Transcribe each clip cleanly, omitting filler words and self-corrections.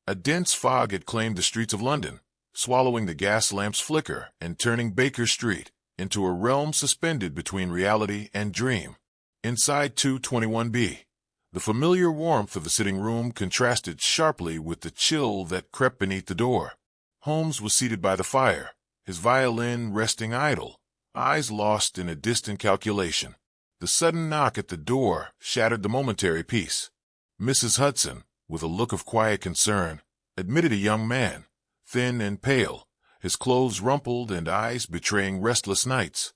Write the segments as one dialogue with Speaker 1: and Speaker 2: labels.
Speaker 1: A dense fog had claimed the streets of London, swallowing the gas lamp's flicker and turning Baker Street into a realm suspended between reality and dream. Inside 221B, the familiar warmth of the sitting room contrasted sharply with the chill that crept beneath the door. Holmes was seated by the fire, his violin resting idle, eyes lost in a distant calculation. The sudden knock at the door shattered the momentary peace. Mrs. Hudson, with a look of quiet concern, admitted a young man, thin and pale, his clothes rumpled and eyes betraying restless nights.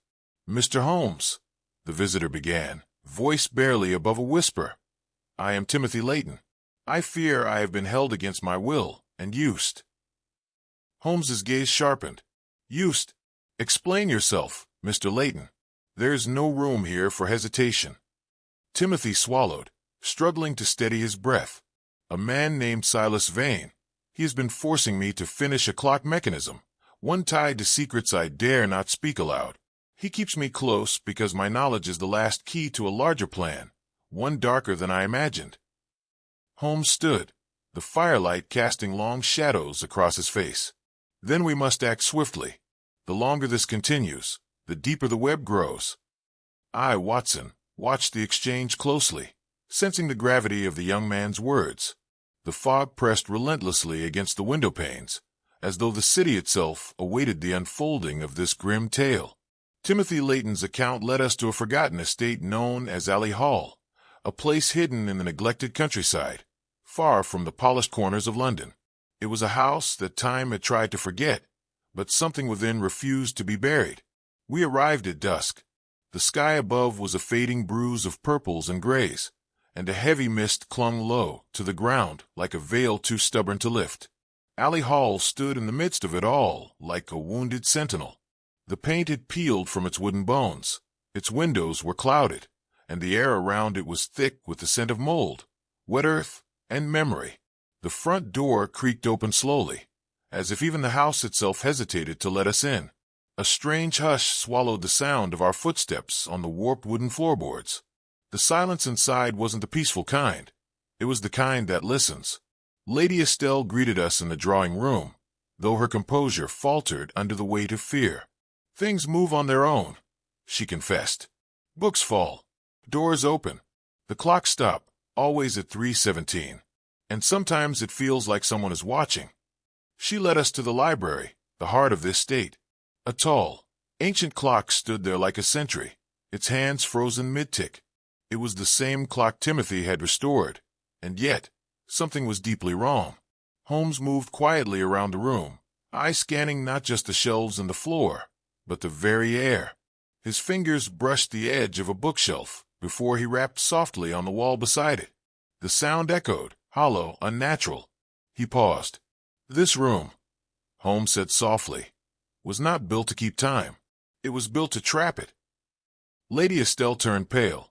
Speaker 1: "Mr. Holmes," the visitor began, voice barely above a whisper. "I am Timothy Layton. I fear I have been held against my will and used." Holmes's gaze sharpened. "Used? Explain yourself, Mr. Layton. There's no room here for hesitation." Timothy swallowed, struggling to steady his breath. "A man named Silas Vane. He has been forcing me to finish a clock mechanism, one tied to secrets I dare not speak aloud. He keeps me close because my knowledge is the last key to a larger plan, one darker than I imagined." Holmes stood, the firelight casting long shadows across his face. "Then we must act swiftly. The longer this continues, the deeper the web grows." I, Watson, watched the exchange closely, sensing the gravity of the young man's words. The fog pressed relentlessly against the window panes, as though the city itself awaited the unfolding of this grim tale. Timothy Layton's account led us to a forgotten estate known as Alley Hall, a place hidden in the neglected countryside, far from the polished corners of London. It was a house that time had tried to forget, but something within refused to be buried. We arrived at dusk. The sky above was a fading bruise of purples and grays, and a heavy mist clung low to the ground like a veil too stubborn to lift. Alley Hall stood in the midst of it all like a wounded sentinel. The paint had peeled from its wooden bones, its windows were clouded, and the air around it was thick with the scent of mold, wet earth, and memory. The front door creaked open slowly, as if even the house itself hesitated to let us in. A strange hush swallowed the sound of our footsteps on the warped wooden floorboards. The silence inside wasn't the peaceful kind. It was the kind that listens. Lady Estelle greeted us in the drawing room, though her composure faltered under the weight of fear. "Things move on their own," she confessed. "Books fall. Doors open. The clocks stop, always at 3:17. And sometimes it feels like someone is watching." She led us to the library, the heart of this state. A tall, ancient clock stood there like a sentry, its hands frozen mid-tick. It was the same clock Timothy had restored, and yet something was deeply wrong. Holmes moved quietly around the room, eyes scanning not just the shelves and the floor, but the very air. His fingers brushed the edge of a bookshelf before he rapped softly on the wall beside it. The sound echoed, hollow, unnatural. He paused. "This room," Holmes said softly, "was not built to keep time. It was built to trap it." Lady Estelle turned pale.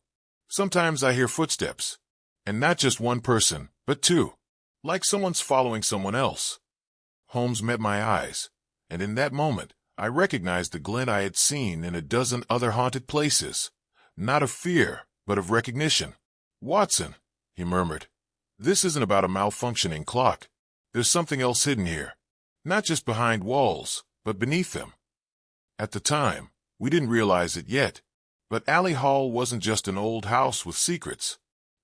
Speaker 1: "Sometimes I hear footsteps, and not just one person, but two, like someone's following someone else." Holmes met my eyes, and in that moment I recognized the glint I had seen in a dozen other haunted places, not of fear, but of recognition. "Watson," he murmured, "this isn't about a malfunctioning clock. There's something else hidden here, not just behind walls, but beneath them." At the time, we didn't realize it yet, but Alley Hall wasn't just an old house with secrets.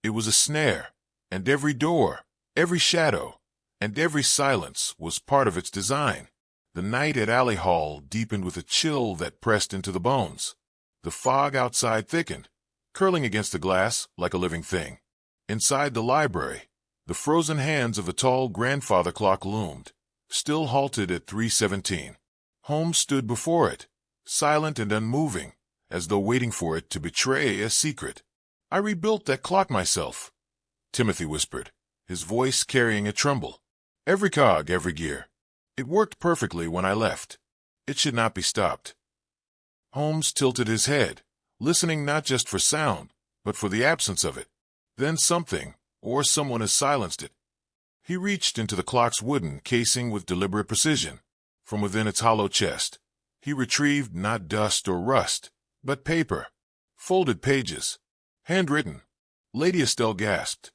Speaker 1: It was a snare, and every door, every shadow, and every silence was part of its design. The night at Alley Hall deepened with a chill that pressed into the bones. The fog outside thickened, curling against the glass like a living thing. Inside the library, the frozen hands of the tall grandfather clock loomed, still halted at 3:17. Holmes stood before it, silent and unmoving, as though waiting for it to betray a secret. "I rebuilt that clock myself," Timothy whispered, his voice carrying a tremble. "Every cog, every gear. It worked perfectly when I left. It should not be stopped." Holmes tilted his head, listening not just for sound, but for the absence of it. Then something, or someone has silenced it. He reached into the clock's wooden casing with deliberate precision. From within its hollow chest, he retrieved not dust or rust, but paper, folded pages, handwritten. Lady Estelle gasped.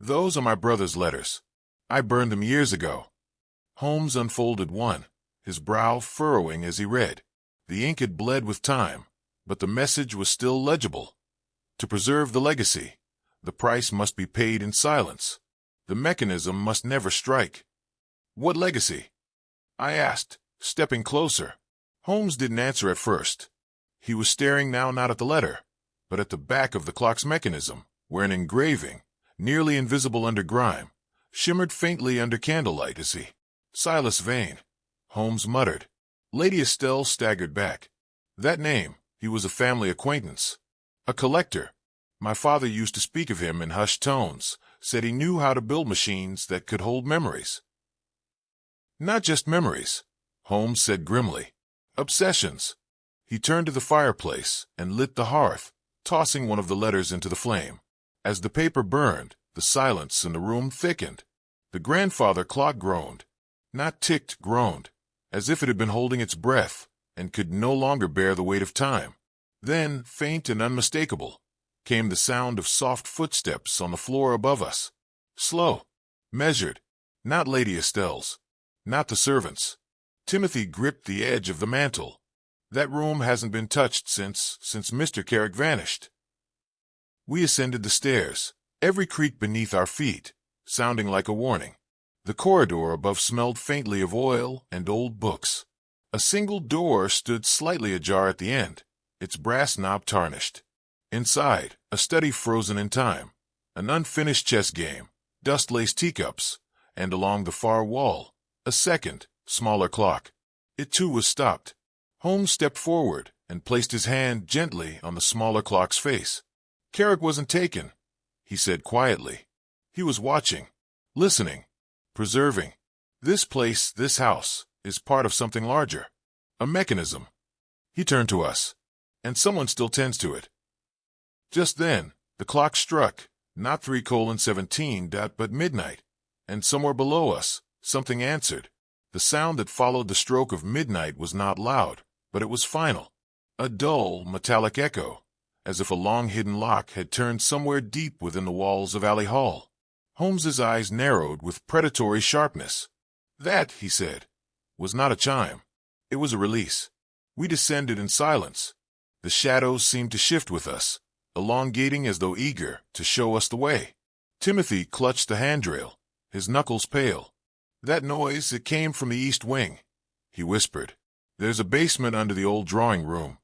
Speaker 1: "Those are my brother's letters. I burned them years ago. Holmes unfolded one, his brow furrowing as he read. The ink had bled with time, but the message was still legible. To preserve the legacy, the price must be paid in silence. The mechanism must never strike. What legacy? I asked, stepping closer. Holmes didn't answer at first. He was staring now not at the letter, but at the back of the clock's mechanism, where an engraving, nearly invisible under grime, shimmered faintly under candlelight as he. Silas Vane, Holmes muttered. Lady Estelle staggered back. That name, he was a family acquaintance. A collector. My father used to speak of him in hushed tones, said he knew how to build machines that could hold memories. Not just memories, Holmes said grimly. Obsessions. He turned to the fireplace and lit the hearth, tossing one of the letters into the flame. As the paper burned, the silence in the room thickened. The grandfather clock groaned. Not ticked, groaned, as if it had been holding its breath and could no longer bear the weight of time. Then, faint and unmistakable, came the sound of soft footsteps on the floor above us. Slow, measured, not Lady Estelle's, not the servant's. Timothy gripped the edge of the mantel. That room hasn't been touched since Mr. Carrick vanished. We ascended the stairs, every creak beneath our feet, sounding like a warning. The corridor above smelled faintly of oil and old books. A single door stood slightly ajar at the end, its brass knob tarnished. Inside, a study frozen in time, an unfinished chess game, dust-laced teacups, and along the far wall, a second, smaller clock. It too was stopped. Holmes stepped forward and placed his hand gently on the smaller clock's face. Carrick wasn't taken, he said quietly. He was watching, listening, preserving. This place, this house, is part of something larger. A mechanism. He turned to us. And someone still tends to it. Just then, the clock struck, not 3:17, but midnight. And somewhere below us, something answered. The sound that followed the stroke of midnight was not loud, but it was final. A dull, metallic echo, as if a long-hidden lock had turned somewhere deep within the walls of Alley Hall. Holmes's eyes narrowed with predatory sharpness. That, he said, was not a chime. It was a release. We descended in silence. The shadows seemed to shift with us, elongating as though eager to show us the way. Timothy clutched the handrail, his knuckles pale. That noise, it came from the east wing, he whispered. There's a basement under the old drawing room.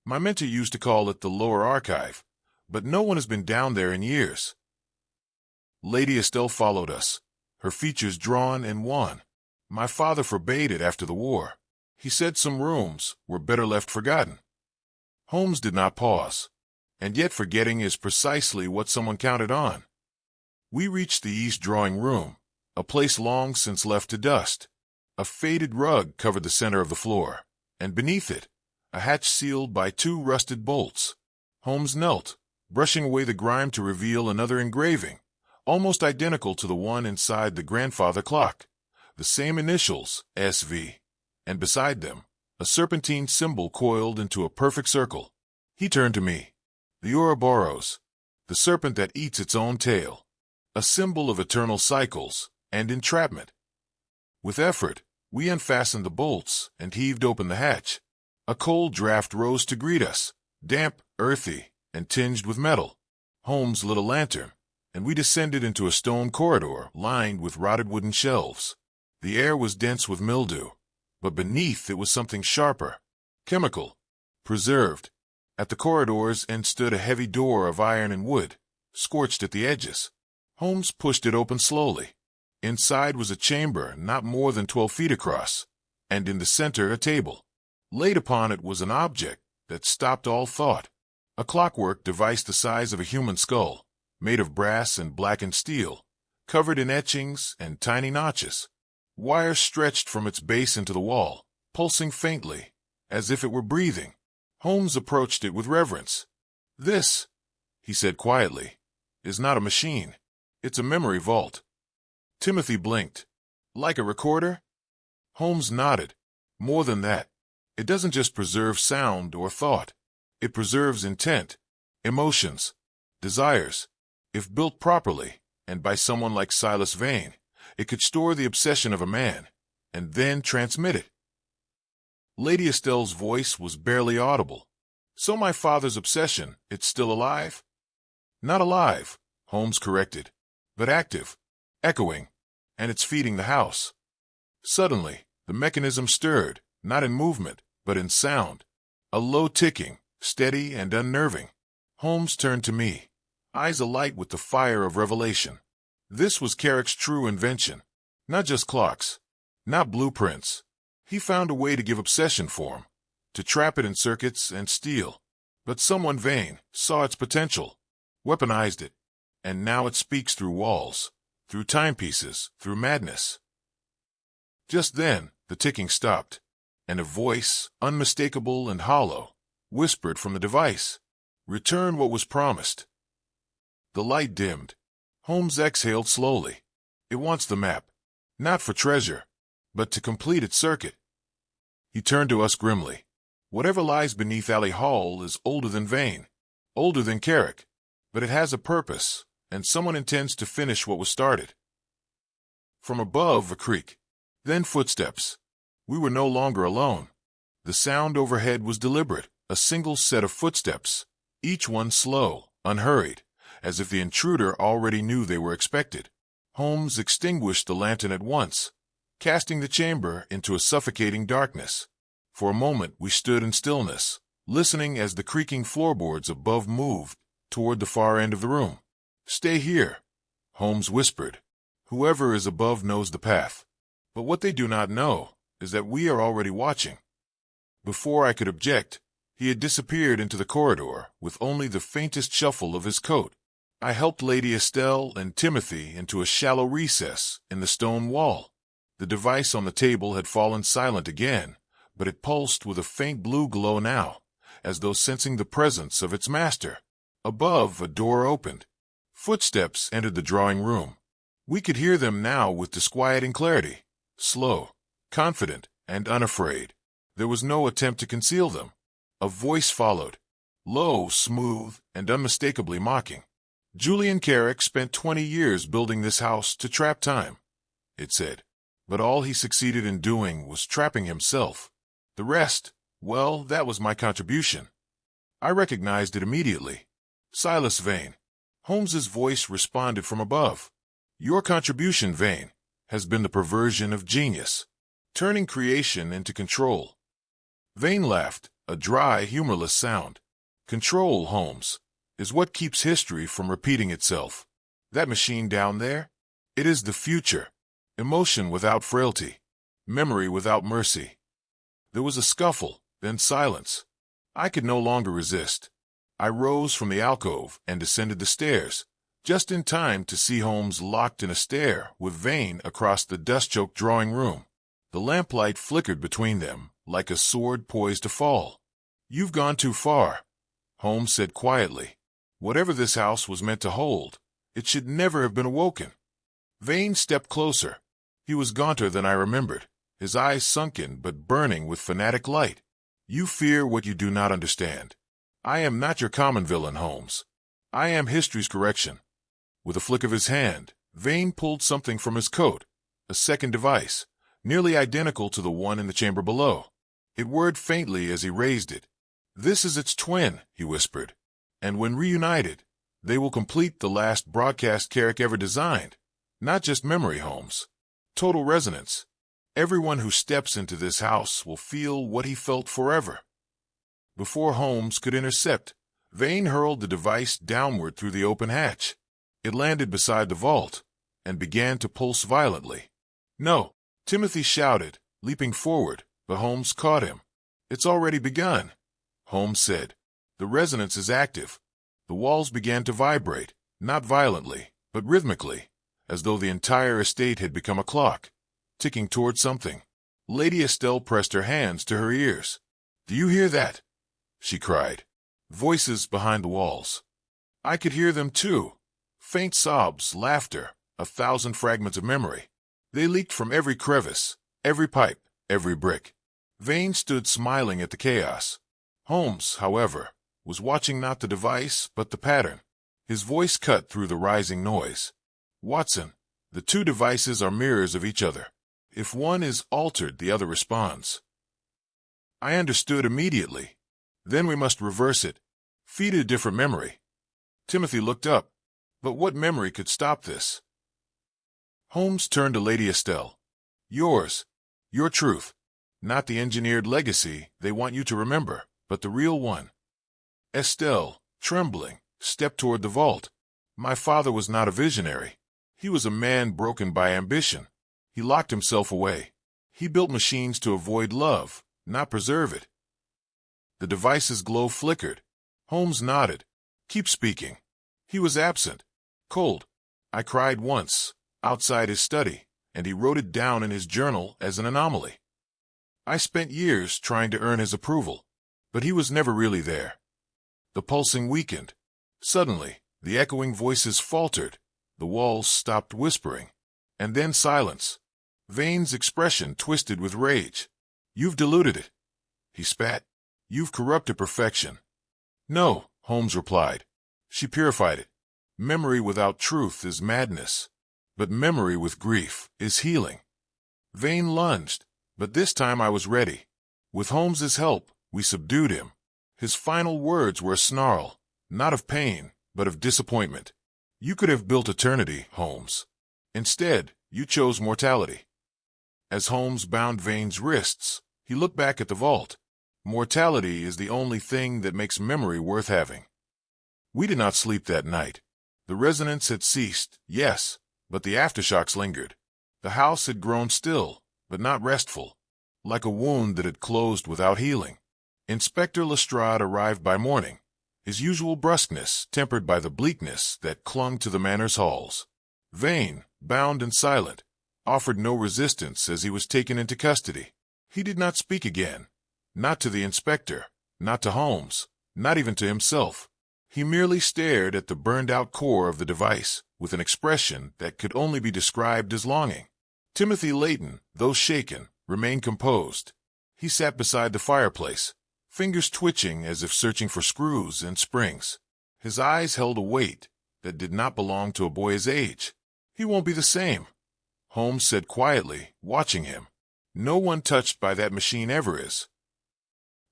Speaker 1: My mentor used to call it the lower archive, but no one has been down there in years. Lady Estelle followed us, her features drawn and wan. My father forbade it after the war. He said some rooms were better left forgotten. Holmes did not pause, and yet forgetting is precisely what someone counted on. We reached the east drawing room, a place long since left to dust. A faded rug covered the center of the floor, and beneath it, a hatch sealed by 2 rusted bolts. Holmes knelt, brushing away the grime to reveal another engraving, almost identical to the one inside the grandfather clock. The same initials, SV, and beside them, a serpentine symbol coiled into a perfect circle. He turned to me. The Ouroboros, the serpent that eats its own tail, a symbol of eternal cycles and entrapment. With effort, we unfastened the bolts and heaved open the hatch. A cold draft rose to greet us, damp, earthy, and tinged with metal. Holmes lit a lantern, and we descended into a stone corridor lined with rotted wooden shelves. The air was dense with mildew, but beneath it was something sharper, chemical, preserved. At the corridor's end stood a heavy door of iron and wood, scorched at the edges. Holmes pushed it open slowly. Inside was a chamber not more than 12 feet across, and in the center a table. Laid upon it was an object that stopped all thought. A clockwork device the size of a human skull, made of brass and blackened steel, covered in etchings and tiny notches. Wires stretched from its base into the wall, pulsing faintly, as if it were breathing. Holmes approached it with reverence. This, he said quietly, is not a machine. It's a memory vault. Timothy blinked. Like a recorder? Holmes nodded. More than that. It doesn't just preserve sound or thought. It preserves intent, emotions, desires. If built properly, and by someone like Silas Vane, It could store the obsession of a man, and then transmit it. Lady Estelle's voice was barely audible. So my father's obsession, it's still alive? Not alive, Holmes corrected, but active, echoing, and it's feeding the house. Suddenly, the mechanism stirred, not in movement, but in sound. A low ticking, steady and unnerving. Holmes turned to me, eyes alight with the fire of revelation. This was Carrick's true invention. Not just clocks, not blueprints. He found a way to give obsession form, to trap it in circuits and steel. But someone vain saw its potential, weaponized it, and now it speaks through walls, through timepieces, through madness. Just then, the ticking stopped, and a voice, unmistakable and hollow, whispered from the device, "Return what was promised." The light dimmed. Holmes exhaled slowly. It wants the map, not for treasure, but to complete its circuit. He turned to us grimly. Whatever lies beneath Alley Hall is older than Vane, older than Carrick, but it has a purpose, and someone intends to finish what was started. From above, a creak, then footsteps. We were no longer alone. The sound overhead was deliberate, a single set of footsteps, each one slow, unhurried, as if the intruder already knew they were expected. Holmes extinguished the lantern at once, casting the chamber into a suffocating darkness. For a moment we stood in stillness, listening as the creaking floorboards above moved toward the far end of the room. "Stay here," Holmes whispered. "Whoever is above knows the path. But what they do not know is that we are already watching." Before I could object, he had disappeared into the corridor with only the faintest shuffle of his coat. I helped Lady Estelle and Timothy into a shallow recess in the stone wall. The device on the table had fallen silent again, but it pulsed with a faint blue glow now, as though sensing the presence of its master. Above, a door opened. Footsteps entered the drawing room. We could hear them now with disquieting clarity, slow, confident, and unafraid. There was no attempt to conceal them. A voice followed, low, smooth, and unmistakably mocking. "Julian Carrick spent 20 years building this house to trap time," it said. "But all he succeeded in doing was trapping himself. The rest, well, that was my contribution." I recognized it immediately. "Silas Vane." Holmes's voice responded from above. "Your contribution, Vane, has been the perversion of genius, turning creation into control." Vane laughed, a dry, humorless sound. "Control, Holmes, is what keeps history from repeating itself. That machine down there? It is the future. Emotion without frailty. Memory without mercy." There was a scuffle, then silence. I could no longer resist. I rose from the alcove and descended the stairs, just in time to see Holmes locked in a stare with Vane across the dust-choked drawing room. The lamplight flickered between them, like a sword poised to fall. "You've gone too far," Holmes said quietly. "Whatever this house was meant to hold, it should never have been awoken." Vane stepped closer. He was gaunter than I remembered, his eyes sunken but burning with fanatic light. "You fear what you do not understand. I am not your common villain, Holmes. I am history's correction." With a flick of his hand, Vane pulled something from his coat, a second device, nearly identical to the one in the chamber below. It whirred faintly as he raised it. "This is its twin," he whispered, "and when reunited, they will complete the last broadcast Carrick ever designed. Not just memory, Holmes. Total resonance. Everyone who steps into this house will feel what he felt forever." Before Holmes could intercept, Vane hurled the device downward through the open hatch. It landed beside the vault, and began to pulse violently. "No!" Timothy shouted, leaping forward, but Holmes caught him. "It's already begun," Holmes said. "The resonance is active." The walls began to vibrate, not violently, but rhythmically, as though the entire estate had become a clock, ticking toward something. Lady Estelle pressed her hands to her ears. "Do you hear that?" she cried. Voices behind the walls. I could hear them too. Faint sobs, laughter, 1,000 fragments of memory. They leaked from every crevice, every pipe, every brick. Vane stood smiling at the chaos. Holmes, however, was watching not the device, but the pattern. His voice cut through the rising noise. "Watson, The two devices are mirrors of each other. If one is altered, the other responds. I understood immediately. Then we must reverse it. Feed it a different memory. Timothy looked up. But what memory could stop this? Holmes turned to Lady Estelle. Yours. Your truth. Not the engineered legacy they want you to remember, but the real one. Estelle, trembling, stepped toward the vault. My father was not a visionary. He was a man broken by ambition. He locked himself away. He built machines to avoid love, not preserve it. The device's glow flickered. Holmes nodded. Keep speaking. He was absent. Cold. I cried once, outside his study, and he wrote it down in his journal as an anomaly. I spent years trying to earn his approval, but he was never really there. The pulsing weakened. Suddenly, the echoing voices faltered. The walls stopped whispering. And then silence. Vane's expression twisted with rage. You've diluted it. He spat. You've corrupted perfection. No, Holmes replied. She purified it. Memory without truth is madness, but memory with grief is healing. Vane lunged, but this time I was ready. With Holmes's help, we subdued him. His final words were a snarl, not of pain, but of disappointment. You could have built eternity, Holmes. Instead, you chose mortality. As Holmes bound Vane's wrists, he looked back at the vault. Mortality is the only thing that makes memory worth having. We did not sleep that night. The resonance had ceased, yes, but the aftershocks lingered. The house had grown still, but not restful, like a wound that had closed without healing. Inspector Lestrade arrived by morning, his usual brusqueness tempered by the bleakness that clung to the manor's halls. Vane, bound and silent, offered no resistance as he was taken into custody. He did not speak again, not to the inspector, not to Holmes, not even to himself. He merely stared at the burned-out core of the device with an expression that could only be described as longing. Timothy Layton, though shaken, remained composed. He sat beside the fireplace, fingers twitching as if searching for screws and springs. His eyes held a weight that did not belong to a boy his age. He won't be the same, Holmes said quietly, watching him. No one touched by that machine ever is.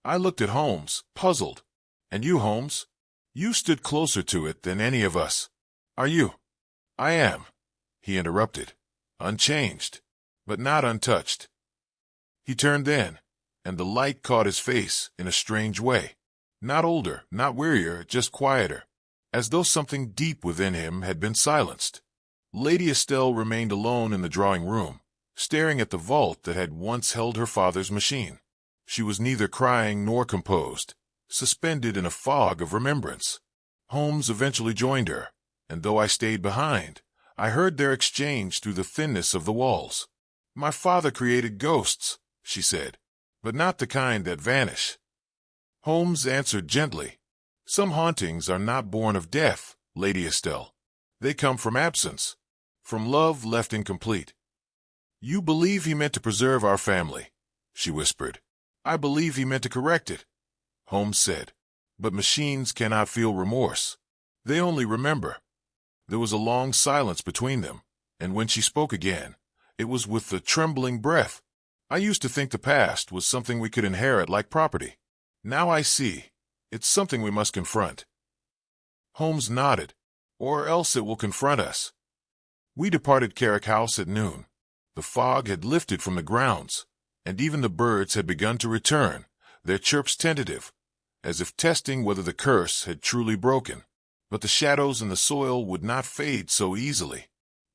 Speaker 1: I looked at Holmes, puzzled. And you, Holmes? You stood closer to it than any of us. Are you? I am, he interrupted. Unchanged, but not untouched. He turned then, and the light caught his face in a strange way. Not older, not wearier, just quieter, as though something deep within him had been silenced. Lady Estelle remained alone in the drawing-room, staring at the vault that had once held her father's machine. She was neither crying nor composed, suspended in a fog of remembrance. Holmes eventually joined her, and though I stayed behind, I heard their exchange through the thinness of the walls. My father created ghosts, she said, but not the kind that vanish. Holmes answered gently, Some hauntings are not born of death, Lady Estelle. They come from absence, from love left incomplete. You believe he meant to preserve our family, she whispered. I believe he meant to correct it, Holmes said. But machines cannot feel remorse. They only remember. There was a long silence between them, and when she spoke again, it was with a trembling breath. I used to think the past was something we could inherit like property. Now I see. It's something we must confront. Holmes nodded. Or else it will confront us. We departed Carrick House at noon. The fog had lifted from the grounds, and even the birds had begun to return, their chirps tentative, as if testing whether the curse had truly broken. But the shadows in the soil would not fade so easily.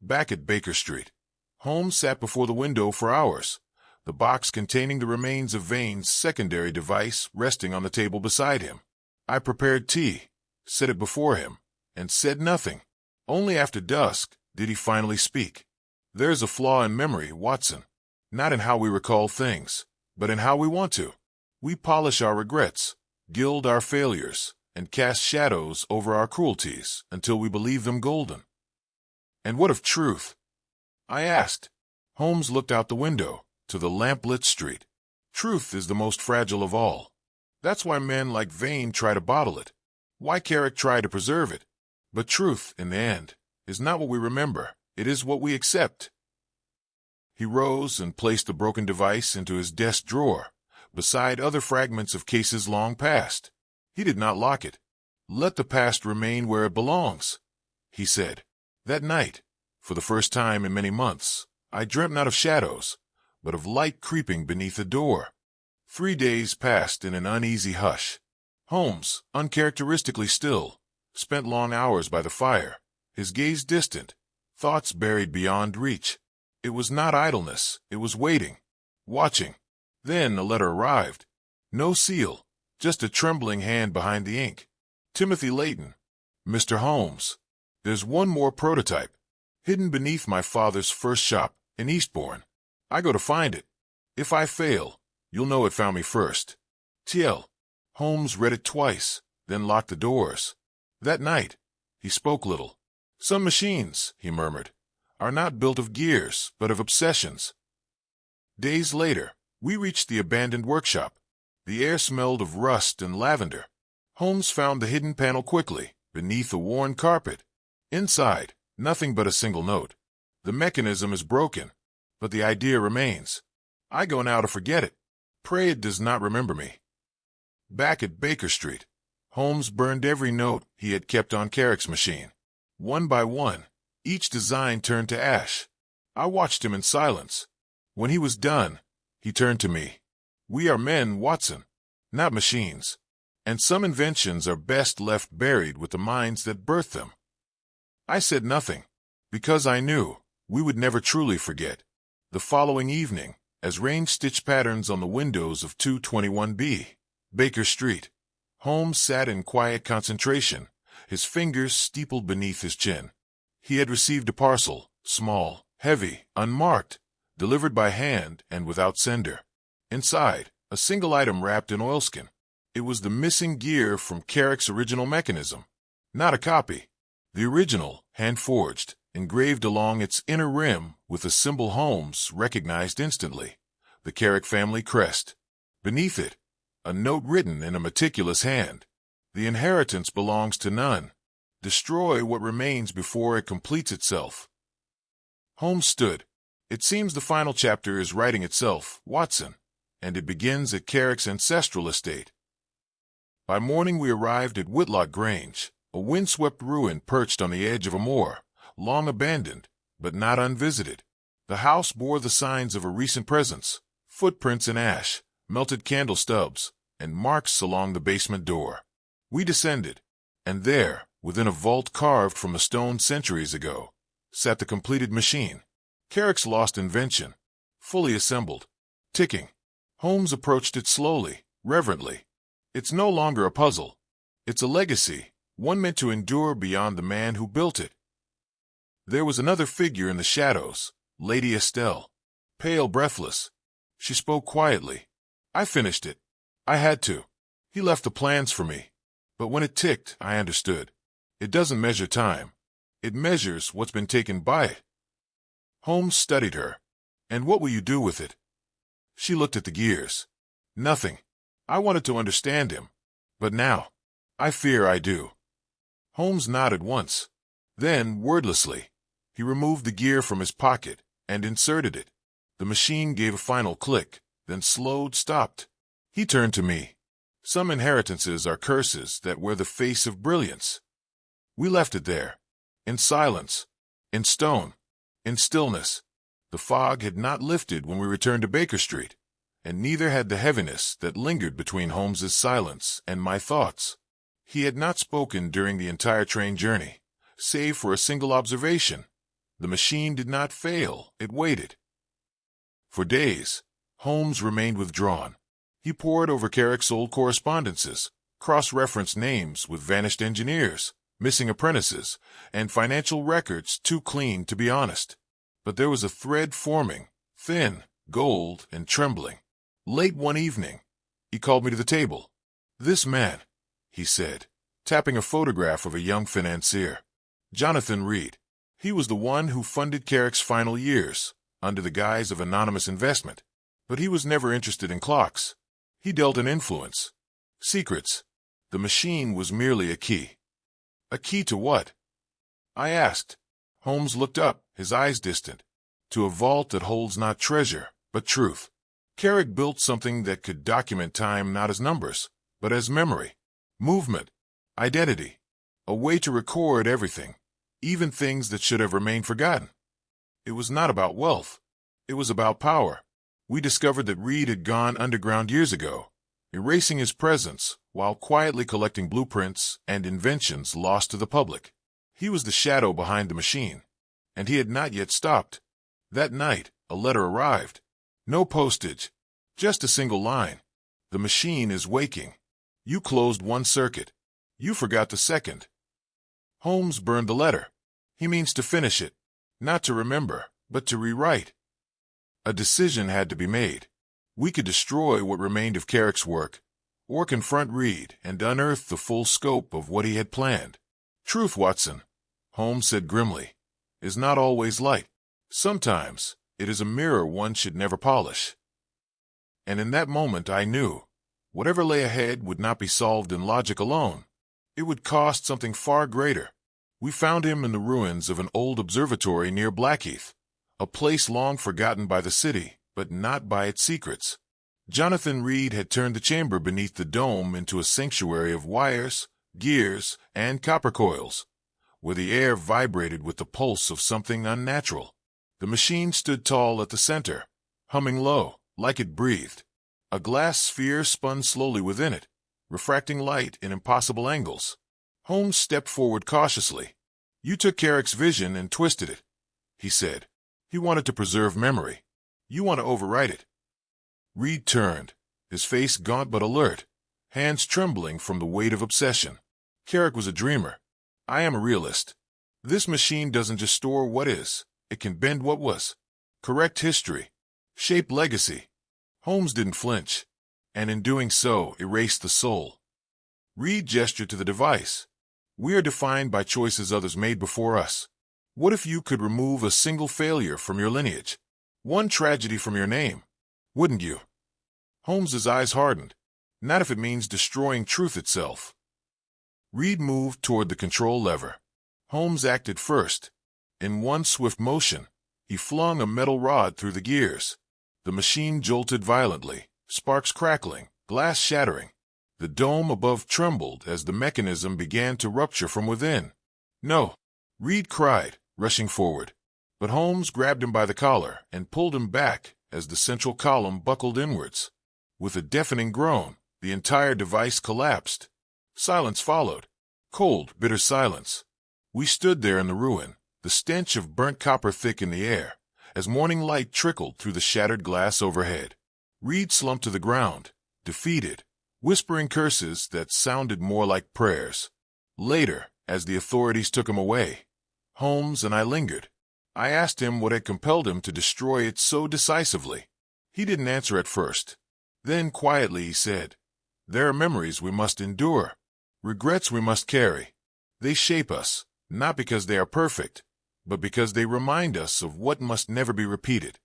Speaker 1: Back at Baker Street, Holmes sat before the window for hours, the box containing the remains of Vane's secondary device resting on the table beside him. I prepared tea, set it before him, and said nothing. Only after dusk did he finally speak. There's a flaw in memory, Watson. Not in how we recall things, but in how we want to. We polish our regrets, gild our failures, and cast shadows over our cruelties until we believe them golden. And what of truth? I asked. Holmes looked out the window, to the lamp-lit street. Truth is the most fragile of all. That's why men like Vane try to bottle it. Why Carrick tried to preserve it. But truth, in the end, is not what we remember. It is what we accept. He rose and placed the broken device into his desk drawer, beside other fragments of cases long past. He did not lock it. "Let the past remain where it belongs," he said. That night, for the first time in many months, I dreamt not of shadows, but of light creeping beneath the door. 3 days passed in an uneasy hush. Holmes, uncharacteristically still, spent long hours by the fire, his gaze distant, thoughts buried beyond reach. It was not idleness, it was waiting, watching. Then a letter arrived. No seal, just a trembling hand behind the ink. "Timothy Layton, Mr. Holmes, there's one more prototype, hidden beneath my father's first shop in Eastbourne. I go to find it. If I fail, you'll know it found me first. TL." Holmes read it twice, then locked the doors. That night, he spoke little. "Some machines," he murmured, "are not built of gears, but of obsessions." Days later, we reached the abandoned workshop. The air smelled of rust and lavender. Holmes found the hidden panel quickly, beneath a worn carpet. Inside, nothing but a single note. "The mechanism is broken, but the idea remains. I go now to forget it. Pray it does not remember me." Back at Baker Street, Holmes burned every note he had kept on Carrick's machine. One by one, each design turned to ash. I watched him in silence. When he was done, he turned to me. "We are men, Watson, not machines, and some inventions are best left buried with the minds that birthed them." I said nothing, because I knew we would never truly forget. The following evening, as rain stitched patterns on the windows of 221B, Baker Street, Holmes sat in quiet concentration, his fingers steepled beneath his chin. He had received a parcel, small, heavy, unmarked, delivered by hand and without sender. Inside, a single item wrapped in oilskin. It was the missing gear from Carrick's original mechanism. Not a copy. The original, hand-forged, engraved along its inner rim with a symbol Holmes recognized instantly, the Carrick family crest. Beneath it, a note written in a meticulous hand. "The inheritance belongs to none. Destroy what remains before it completes itself." Holmes stood. "It seems the final chapter is writing itself, Watson, and it begins at Carrick's ancestral estate." By morning we arrived at Whitlock Grange, a windswept ruin perched on the edge of a moor, long abandoned, but not unvisited. The house bore the signs of a recent presence: footprints in ash, melted candle stubs, and marks along the basement door. We descended, and there, within a vault carved from a stone centuries ago, sat the completed machine, Carrick's lost invention, fully assembled, ticking. Holmes approached it slowly, reverently. It's no longer a puzzle. It's a legacy, one meant to endure beyond the man who built it. There was another figure in the shadows, Lady Estelle, pale, breathless. She spoke quietly. "I finished it. I had to. He left the plans for me. But when it ticked, I understood. It doesn't measure time. It measures what's been taken by it." Holmes studied her. "And what will you do with it?" She looked at the gears. "Nothing. I wanted to understand him. But now, I fear I do." Holmes nodded once. Then, wordlessly, he removed the gear from his pocket and inserted it. The machine gave a final click, then slowed, stopped. He turned to me. "Some inheritances are curses that wear the face of brilliance." We left it there, in silence, in stone, in stillness. The fog had not lifted when we returned to Baker Street, and neither had the heaviness that lingered between Holmes's silence and my thoughts. He had not spoken during the entire train journey, save for a single observation. The machine did not fail, it waited. For days, Holmes remained withdrawn. He pored over Carrick's old correspondences, cross-referenced names with vanished engineers, missing apprentices, and financial records too clean to be honest. But there was a thread forming, thin, gold, and trembling. Late one evening, he called me to the table. "This man," he said, tapping a photograph of a young financier. "Jonathan Reed. He was the one who funded Carrick's final years, under the guise of anonymous investment. But he was never interested in clocks. He dealt in influence. Secrets. The machine was merely a key." "A key to what?" I asked. Holmes looked up, his eyes distant. To a vault that holds not treasure, but truth. Carrick built something that could document time not as numbers, but as memory, movement, identity. A way to record everything, even things that should have remained forgotten. It was not about wealth. It was about power. We discovered that Reed had gone underground years ago, erasing his presence while quietly collecting blueprints and inventions lost to the public. He was the shadow behind the machine, and he had not yet stopped. That night, a letter arrived. No postage, just a single line. The machine is waking. You closed one circuit. You forgot the second. Holmes burned the letter. He means to finish it, not to remember, but to rewrite. A decision had to be made. We could destroy what remained of Carrick's work, or confront Reed and unearth the full scope of what he had planned. Truth, Watson, Holmes said grimly, is not always light. Sometimes it is a mirror one should never polish. And in that moment I knew, whatever lay ahead would not be solved in logic alone. It would cost something far greater. We found him in the ruins of an old observatory near Blackheath, a place long forgotten by the city, but not by its secrets. Jonathan Reed had turned the chamber beneath the dome into a sanctuary of wires, gears, and copper coils, where the air vibrated with the pulse of something unnatural. The machine stood tall at the center, humming low, like it breathed. A glass sphere spun slowly within it, refracting light in impossible angles. Holmes stepped forward cautiously. You took Carrick's vision and twisted it, he said. He wanted to preserve memory. You want to overwrite it. Reed turned, his face gaunt but alert, hands trembling from the weight of obsession. Carrick was a dreamer. I am a realist. This machine doesn't just store what is, it can bend what was, correct history, shape legacy. Holmes didn't flinch, and in doing so erased the soul. Reed gestured to the device. We are defined by choices others made before us. What if you could remove a single failure from your lineage, one tragedy from your name? Wouldn't you? Holmes's eyes hardened. Not if it means destroying truth itself. Reed moved toward the control lever. Holmes acted first. In one swift motion, he flung a metal rod through the gears. The machine jolted violently, sparks crackling, glass shattering. The dome above trembled as the mechanism began to rupture from within. No, Reed cried, rushing forward. But Holmes grabbed him by the collar and pulled him back as the central column buckled inwards. With a deafening groan, the entire device collapsed. Silence followed. Cold, bitter silence. We stood there in the ruin, the stench of burnt copper thick in the air, as morning light trickled through the shattered glass overhead. Reed slumped to the ground, defeated, whispering curses that sounded more like prayers. Later, as the authorities took him away, Holmes and I lingered. I asked him what had compelled him to destroy it so decisively. He didn't answer at first. Then quietly he said, "There are memories we must endure, regrets we must carry. They shape us, not because they are perfect, but because they remind us of what must never be repeated."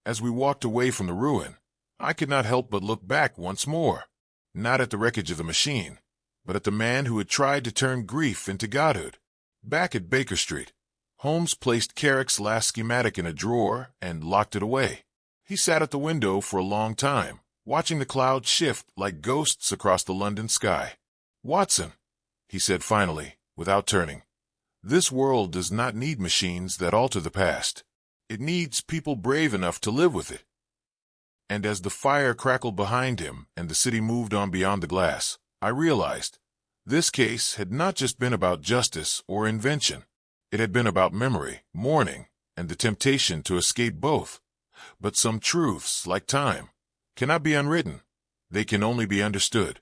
Speaker 1: As we walked away from the ruin, I could not help but look back once more, not at the wreckage of the machine, but at the man who had tried to turn grief into godhood. Back at Baker Street, Holmes placed Carrick's last schematic in a drawer and locked it away. He sat at the window for a long time, watching the clouds shift like ghosts across the London sky. "Watson," he said finally, without turning, "this world does not need machines that alter the past. It needs people brave enough to live with it." And as the fire crackled behind him and the city moved on beyond the glass, I realized this case had not just been about justice or invention. It had been about memory, mourning, and the temptation to escape both. But some truths, like time, cannot be unwritten. They can only be understood.